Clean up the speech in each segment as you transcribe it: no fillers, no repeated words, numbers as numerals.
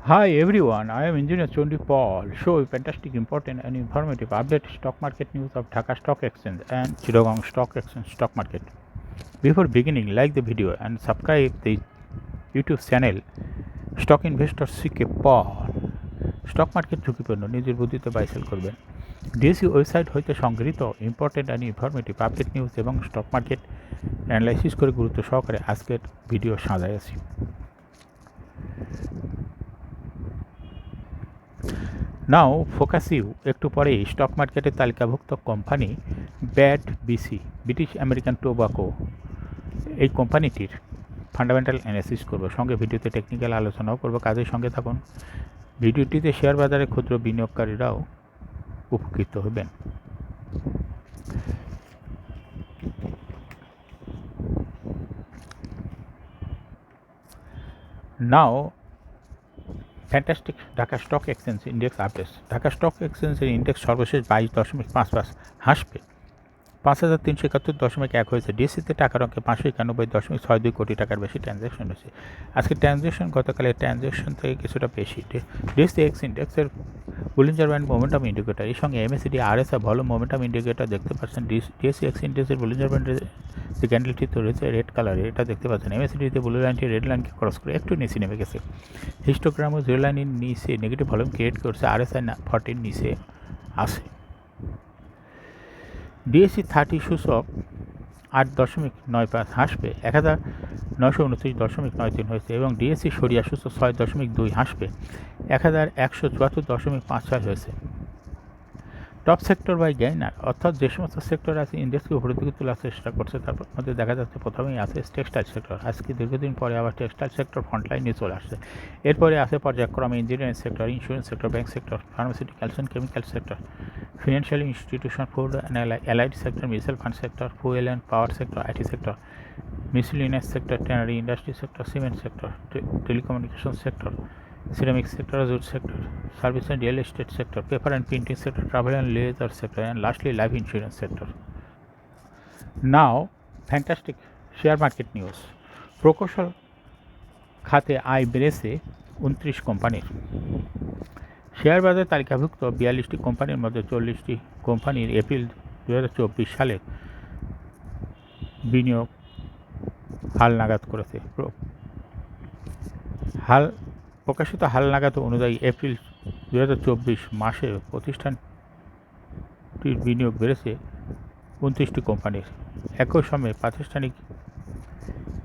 Hi everyone, I am Engineer Chondi Paul. Show a fantastic, important, and informative update stock market news of Dhaka Stock Exchange and Chittagong Stock Exchange stock market. Before beginning, like the video and subscribe the YouTube channel Stock Investor CK Paul. Stock market ঝুঁকিপূর্ণ নিজের বুদ্ধিতে buy sell করবেন। DSC website হইতে সংগৃহীত important and informative update news এবং stock market analysis করে গুরুত্ব সহকারে আজকের ভিডিও সাজাইয়াছি। নাও ফোকাস ইউ একটু পরেই স্টক মার্কেটের তালিকাভুক্ত company BAT BC British American Tobacco এই কোম্পানিটির ফান্ডামেন্টাল অ্যানালিসিস করব, সঙ্গে ভিডিওতে টেকনিক্যাল আলোচনাও করব। কাজের সঙ্গে থাকুন। ভিডিওটিতে শেয়ার বাজারে ক্ষুদ্র বিনিয়োগকারীরাও উপকৃত হবেন। Now fantastic Dhaka stock exchange index updates. Dhaka stock এক্সচেঞ্জের ইন্ডেক্স সর্বশেষ 22.55 হাসবে 5,371.1 হয়েছে। ডিএসসিতে টাকার অঙ্কে 591.62 কোটি টাকার বেশি ট্রানজ্যাকশন হয়েছে। আজকে ট্রানজ্যাকশন গতকালের ট্রানজ্যাকশন থেকে কিছুটা বেশি। ডিএসসি এক্স ইন্ডেক্সের বুলিঞ্জার ব্যান্ড মোমেন্টাম ইন্ডিকেটর, এই সঙ্গে MACD RSI volume momentum indicator দেখতে পাচ্ছেন। ডিএসসি এক্স ইন্ডেক্সের বুলিঞ্জার ব্যান্ডের যে ক্যান্ডেলটি তৈরি হয়েছে রেড কালারের, এটা দেখতে পাচ্ছেন। এমএসিডিতে ব্লু লাইনটি রেড লাইনকে ক্রস করে একটু নিচে নেমে গেছে। হিস্টোগ্রামও জিরো লাইনের নিচে নেগেটিভ ভলিউম ক্রিয়েট করছে, আরএসআই 40 নিচে আছে। ডিএসসি 30 সূচক 8.95 হাসবে 1,929.93 হয়েছে এবং ডিএসসি সরিয়া সূচক 6.2 হাসবে 1,174.56 হয়েছে। টপ সেক্টর বাই গেইনার, অর্থাৎ যে সমস্ত সেক্টর আছে ইন্ডেক্সকে উপরের দিকে তোলার চেষ্টা করছে, তার মধ্যে দেখা যাচ্ছে প্রথমেই আছে টেক্সটাইল সেক্টর। আজকে দীর্ঘদিন পরে আবার টেক্সটাইল সেক্টর ফ্রন্টলাইনে চলে আসছে। এরপরে আছে পর্যায়ক্রমে engineering sector, insurance sector, bank sector, pharmaceuticals and chemical sector, financial institution, food and allied sector, mutual fund sector, fuel and power sector, IT sector, miscellaneous sector, tannery industry sector, cement sector, telecommunication sector, ceramic sector, jute sector, service and real estate sector, paper and printing sector, travel and leisure sector, and lastly life insurance sector. Now, fantastic share market news. প্রকৌশল খাতে আয় বেড়েছে 29 কোম্পানির। Share বাজারে তালিকাভুক্ত 42টি কোম্পানির মধ্যে 40টি কোম্পানির এপ্রিল 2024 সালের বিনিয়োগ হালনাগাদ করেছে। প্রকাশিত হালনাগাদ অনুযায়ী এপ্রিল 2024 মাসে প্রতিষ্ঠানটির বিনিয়োগ বেড়েছে 29টি কোম্পানির। একই সময়ে প্রাতিষ্ঠানিক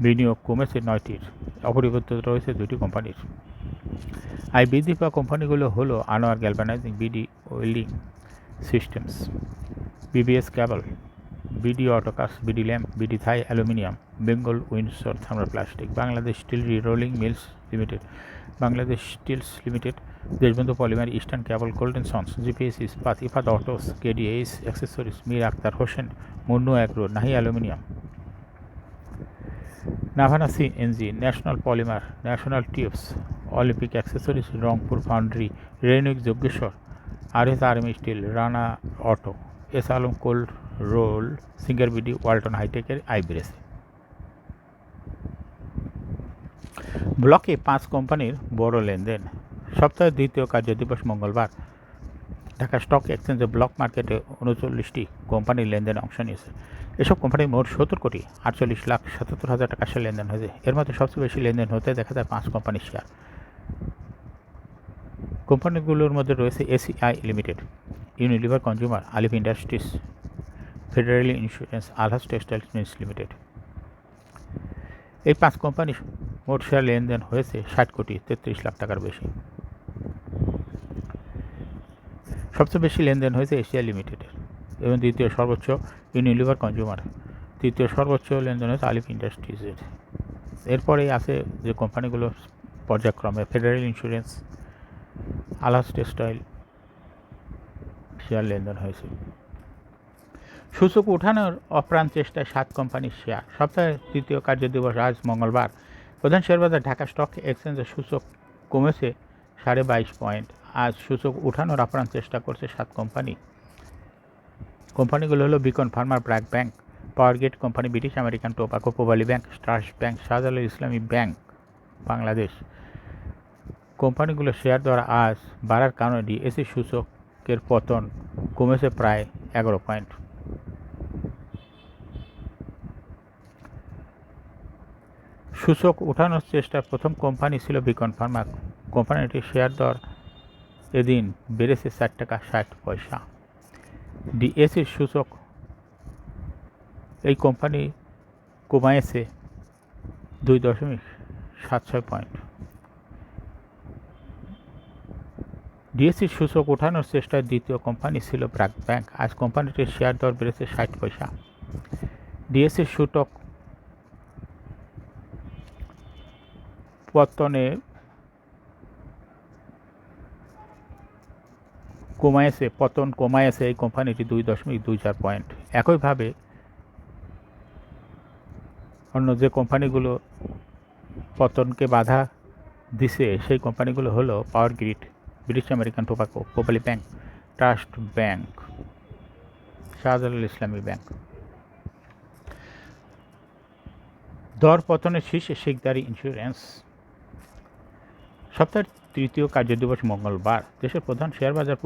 বিনিয়োগ কমেছে 9টির, অপরিবর্তিত রয়েছে 2টি কোম্পানির। আয় বৃদ্ধি পাওয়া কোম্পানিগুলো হলো Anwar galvanizing, BD welding systems, BBS cable, BD autocars, BD lamp, BD Thai aluminium, Bengal Windsor thermoplastic, Bangladesh steel rolling mills limited, Bangladesh steels limited, Deshbandhu polymer, eastern cable, golden sons, GPS Ispat, Ifad autos, KDS accessories, Mir Akhter Hossain, Monno agro, Nahee aluminium, Navana CNG, national polymer, national tubes, Olympic accessories, Rangpur foundry, Renwick Jogeshwar, RS army steel, Rana auto, S Alam cold roll, singer BD, Walton হাইটেকের আয় বেড়েছে। ব্লকে 5 কোম্পানির বড় লেনদেন। সপ্তাহের দ্বিতীয় কার্যদিবস মঙ্গলবার Dhaka stock এক্সচেঞ্জে ব্লক মার্কেটে 39টি কোম্পানির লেনদেনে অংশ নিয়েছে। এসব কোম্পানির মোট 70,48,77,000 টাকা শেয়ার লেনদেন হয়েছে। এর মধ্যে সবচেয়ে বেশি লেনদেন হতে দেখা যায় 5 কোম্পানির শেয়ার। কোম্পানিগুলোর মধ্যে রয়েছে এসিআই লিমিটেড, ইউনিলিভার কনজিউমার, আলিফ ইন্ডাস্ট্রিজ, ফেডারেল ইন্স্যুরেন্স, আলহাজ টেক্সটাইলস মিলস লিমিটেড। এই 5 কোম্পানির মোট শেয়ার লেনদেন হয়েছে 60,33,00,000 টাকার বেশি। সবচেয়ে বেশি লেনদেন হয়েছে এশিয়া লিমিটেডের এবং দ্বিতীয় সর্বোচ্চ ইউনিলিভার কনজিউমার, তৃতীয় সর্বোচ্চ লেনদেন হয়েছে আলিফ ইন্ডাস্ট্রিজের। এরপরেই আছে যে কোম্পানিগুলো পর্যায়ক্রমে ফেডারেল ইন্স্যুরেন্স, আলহাজ টেক্সটাইল শেয়ার লেনদেন হয়েছে। সূচক উঠানোর অপ্রাণ চেষ্টায় 7 কোম্পানির শেয়ার। সপ্তাহের তৃতীয় কার্যদিবস আজ মঙ্গলবার প্রধান শেয়ার বাজার ঢাকা স্টক এক্সচেঞ্জের সূচক কমেছে 22.5 পয়েন্ট। আজ সূচক উঠানোর আপ্রাণ চেষ্টা করছে 7 কোম্পানি। কোম্পানিগুলো হলো Beacon pharma, BRAC bank, power gate company, British American Tobacco, Pubali bank, stars bank, Shahjalal Islami bank Bangladesh, কোম্পানিগুলোর শেয়ার দর আজ বাড়ার কারণে ডিএসই সূচকের পতন কমেছে প্রায় 11 পয়েন্ট। সূচক ওঠানোর চেষ্টার প্রথম কোম্পানি ছিল বিকন ফার্মা। কোম্পানিটির শেয়ার দর এদিন বেড়েছে 4 টাকা 60 পয়সা। ডিএসইর সূচক এই কোম্পানি কমাইছে 2.76 পয়েন্ট। ডিএসইর সূচক ওঠানোর চেষ্টায় দ্বিতীয় কোম্পানি ছিল ব্র্যাক ব্যাংক। আজ কোম্পানিটির শেয়ার দর বেড়েছে 60 পয়সা। ডিএসইর সূচক পতনে কমাইছে এই কোম্পানিটি 2.24 পয়েন্ট। একইভাবে অন্য যে কোম্পানিগুলো পতনকে বাধা দিছে সেই কোম্পানিগুলো হলো power grid, British American Tobacco, Pubali bank, trust bank, Shahjalal Islami bank. দর পতনের শীর্ষে শিকদারি ইন্স্যুরেন্স। সপ্তাহের তৃতীয় কার্যদিবস মঙ্গলবার। দেশের প্রধান শেয়ার বাজার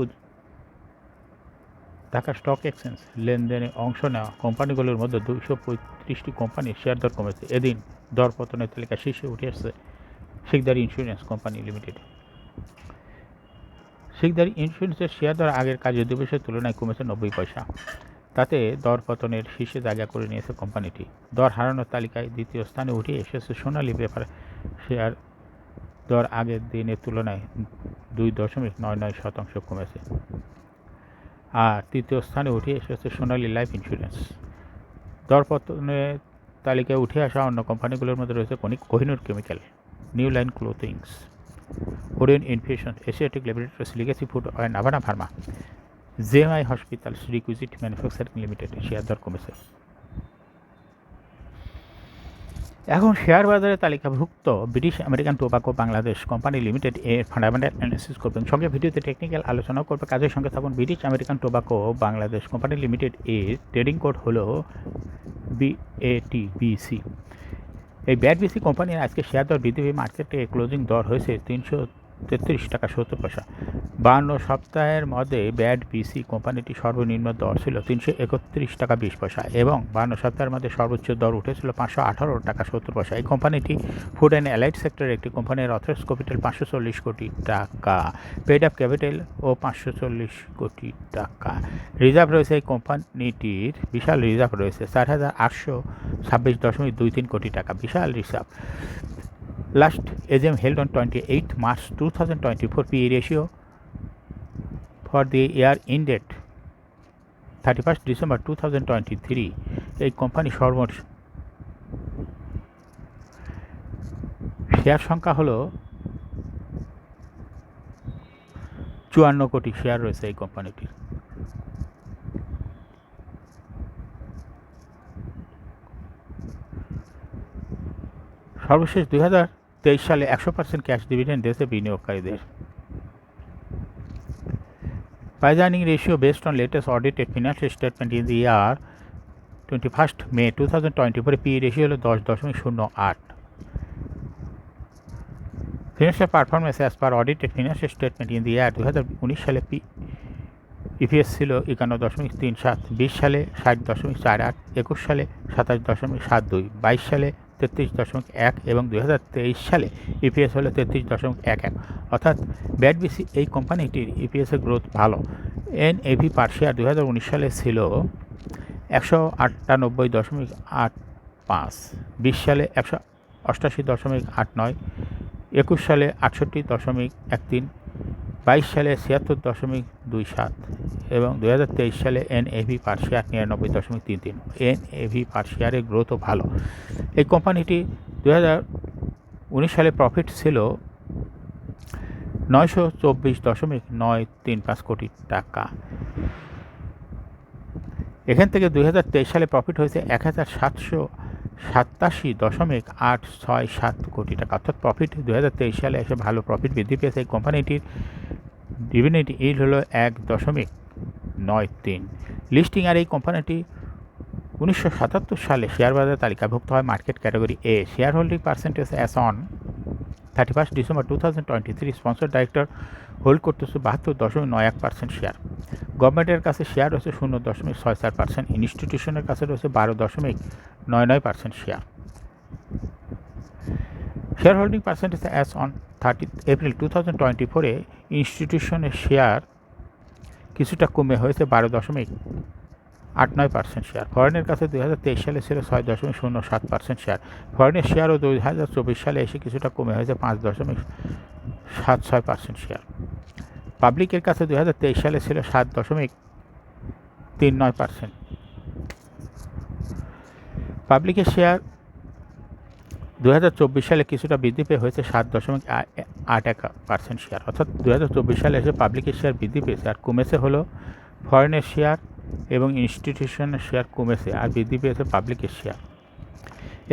ঢাকা স্টক এক্সচেঞ্জ লেনদেনে অংশ নেওয়া কোম্পানিগুলোর মধ্যে 235টি কোম্পানির শেয়ার দর কমেছে। এদিন দর পতনের তালিকা শীর্ষে উঠে এসেছে শিকদারি ইন্স্যুরেন্স কোম্পানি লিমিটেড। শিকদারি ইন্স্যুরেন্সের শেয়ার দর আগের কার্যদিবসের তুলনায় কমেছে 90 পয়সা। তাতে দর পতনের শীর্ষে জায়গা করে নিয়েছে কোম্পানিটি। দর হারানোর তালিকায় দ্বিতীয় স্থানে উঠে এসেছে সোনালী পেপার। শেয়ার দর আগের দিনের তুলনায় 2.99% কমেছে। আর তৃতীয় স্থানে উঠে এসেছে সোনালী লাইফ ইন্স্যুরেন্স। দর পতনের তালিকায় উঠে আসা অন্য কোম্পানিগুলোর মধ্যে রয়েছে Kohinoor chemical, new line clothings, Orion infusion, Asiatic laboratories, legacy food and Navana pharma, JMI hospitals, requisite manufacturing limited share দর কমেছে। এখন শেয়ার বাজারে তালিকাভুক্ত British American Tobacco Bangladesh company limited এর ফান্ডামেন্টাল অ্যানালিসিস করবেন। সঙ্গে ভিডিওতে টেকনিক্যাল আলোচনাও করবে। কাজের সঙ্গে থাকুন। British American Tobacco Bangladesh company limited এর ট্রেডিং কোড হলো BATBC। এই BATBC কোম্পানির আজকে শেয়ার দর বৃদ্ধি পেয়ে মার্কেটে ক্লোজিং দর হয়েছে 333 টাকা 70 পয়সা। 52 সপ্তাহের মধ্যে BATBC কোম্পানিটি সর্বনিম্ন দর ছিল 331 টাকা 20 পয়সা এবং 52 সপ্তাহের মধ্যে সর্বোচ্চ দর উঠেছিল 518 টাকা 70 পয়সা। এই কোম্পানিটি ফুড অ্যান্ড অ্যালাইড সেক্টরের একটি কোম্পানির অথরাইজ ক্যাপিটাল 540 কোটি টাকা, পেড আপ ক্যাপিটাল ও 540 কোটি টাকা। রিজার্ভ রয়েছে এই কোম্পানিটির, বিশাল রিজার্ভ রয়েছে 4,826.23 কোটি টাকা, বিশাল reserve. Last AGM held on 28 March 2024. PE ratio for the year ended 31st December 2023. এই কোম্পানি সর্বোচ্চ শেয়ার সংখ্যা হলো 54 কোটি শেয়ার রয়েছে এই কোম্পানিটির। সর্বশেষ 2023 সালে 100% ক্যাশ ডিভিডেন্ড দিয়েছে বিনিয়োগকারীদের। Price earning ratio based on latest audited financial statement in the year 21st May 2024 PE ratio হলো 10.08। Financial performance as per audited financial statement in the year 2019 সালে EPS ছিল 51.37, 20 সালে 60.48, 21 সালে 27.72, 22 সালে 33.1 এবং 2023 সালে ইপিএস হলো 33.11। অর্থাৎ BATBC এই কোম্পানিটির ইপিএসের গ্রোথ ভালো। NAV পার শেয়ার 2019 সালে ছিল 198.85, 20 সালে 188.89, 21 সালে 68.13, 22 সালে 76.27 এবং 2023 সালে NAV পার শেয়ার 99.33। NAV পার শেয়ারের গ্রোথও ভালো। এই কোম্পানিটি 2019 সালে প্রফিট ছিল 924.935 কোটি টাকা। এখান থেকে 2023 সালে প্রফিট হয়েছে 1787.867 কোটি টাকা। অর্থাৎ প্রফিট 2023 সালে এসে ভালো প্রফিট বৃদ্ধি পেয়েছে। এই কোম্পানিটির ডিভিডেন্ড ইল্ড হলো 1.93। লিস্টিং আর এই কোম্পানিটি 1977 সালে শেয়ার বাজারে তালিকাভুক্ত হয় market category A. Share holding percentage as on 31 December 2023 sponsor director hold করতেছে 72.91% শেয়ার। গভর্নমেন্টের কাছে শেয়ার রয়েছে 0.64%, ইনস্টিটিউশনের কাছে রয়েছে 12.99% share. Share holding percentage as on 30 April 2024 ইনস্টিটিউশনের শেয়ার কিছুটা কমে হয়েছে 12.89% শেয়ার। ফরেনের কাছে 2023 সালে ছিল 6.07% শেয়ার। ফরেনের শেয়ারও 2024 সালে এসে কিছুটা কমে হয়েছে 5.76% শেয়ার। পাবলিকের কাছে 2023 সালে ছিল 7.39%। পাবলিকের শেয়ার 2024 সালে কিছুটা বৃদ্ধি পেয়ে হয়েছে 7.81% শেয়ার। অর্থাৎ 2024 সালে এসে পাবলিকের শেয়ার বৃদ্ধি পেয়েছে, আর কমেছে হলো ফরেনের শেয়ার এবং ইনস্টিটিউশনের শেয়ার কমেছে, আর বৃদ্ধি পেয়েছে পাবলিকের শেয়ার।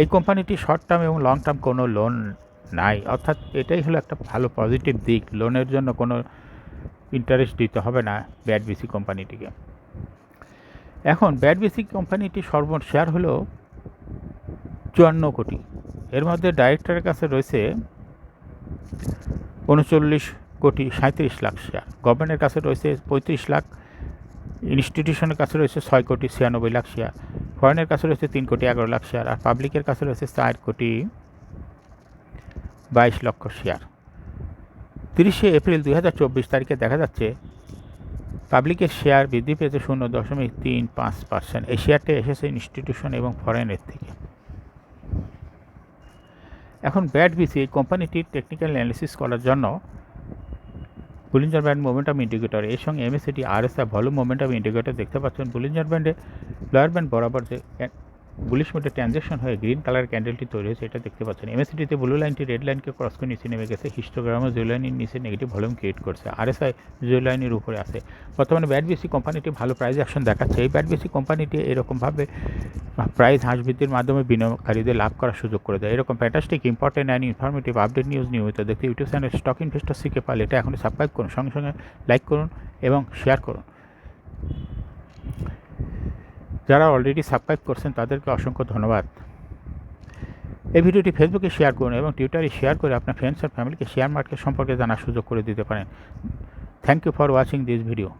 এই কোম্পানিটি শর্ট টার্ম এবং লং টার্ম কোনো লোন নাই, অর্থাৎ এটাই হলো একটা ভালো পজিটিভ দিক। লোনের জন্য কোনো ইন্টারেস্ট দিতে হবে না ব্যাড বিসি কোম্পানিটিকে। এখন ব্যাড বিসি কোম্পানিটি সর্বমোট শেয়ার হলো 54 কোটি। এর মধ্যে ডাইরেক্টরের কাছে রয়েছে 39.37 লাখ শেয়ার। গভর্নমেন্টের কাছে রয়েছে 35 লাখ, ইনস্টিটিউশনের কাছে রয়েছে 6.96 লাখ শেয়ার, ফরেনের কাছে রয়েছে 3.11 লাখ শেয়ার, আর পাবলিকের কাছে রয়েছে 4.22 লক্ষ শেয়ার। 30 এপ্রিল 2024 তারিখে দেখা যাচ্ছে পাবলিকের শেয়ার বৃদ্ধি পেয়েছে 0.35%। এই শেয়ারটি এসেছে ইনস্টিটিউশন এবং ফরেনের থেকে। এখন ব্যাড বিসি এই কোম্পানিটির টেকনিক্যাল অ্যানালিসিস করার জন্য বুলিঞ্জার ব্যান্ড মোমেন্টাম ইন্ডিকেটর এর সঙ্গে MACD RSI volume momentum indicator দেখতে পাচ্ছেন। বুলিঞ্জার ব্যান্ডে লোয়ার ব্যান্ড বরাবর যে বুলিশ মোডে ট্রানজ্যাকশন হয়ে গ্রিন কালার ক্যান্ডেলটি তৈরি হয়েছে এটা দেখতে পাচ্ছেন। এমএসিডিতে ব্লু লাইনটি রেড লাইনকে ক্রস করে নিচে নেমে গেছে। হিস্টোগ্রামও জিরো লাইনের নিচে নেগেটিভ ভলিউম ক্রিয়েট করছে। আরএসআই জিরো লাইনের উপরে আছে। বর্তমানে ব্যাড বিসি কোম্পানিটি ভালো প্রাইস অ্যাকশন দেখাচ্ছে। এই ব্যাড বিসি কোম্পানিটি এরকমভাবে প্রাইস হ্রাস বৃদ্ধির মাধ্যমে বিনিয়োগকারীদের লাভ করার সুযোগ করে দেয়। এরকম fantastic important and informative update news নিয়মিত দেখতে ইউটিউব চ্যানেল স্টক ইনভেস্টর সিকে পারলে এটা এখনই সাবস্ক্রাইব করুন, সঙ্গে সঙ্গে লাইক করুন এবং শেয়ার করুন। যারা অলরেডি সাবস্ক্রাইব করছেন তাদেরকে অসংখ্য ধন্যবাদ। এই ভিডিওটি ফেসবুকে শেয়ার করুন এবং টুইটারে শেয়ার করে আপনার ফ্রেন্ডস আর ফ্যামিলিকে শেয়ার মার্কেট সম্পর্কে জানার সুযোগ করে দিতে পারেন। Thank you for watching this video.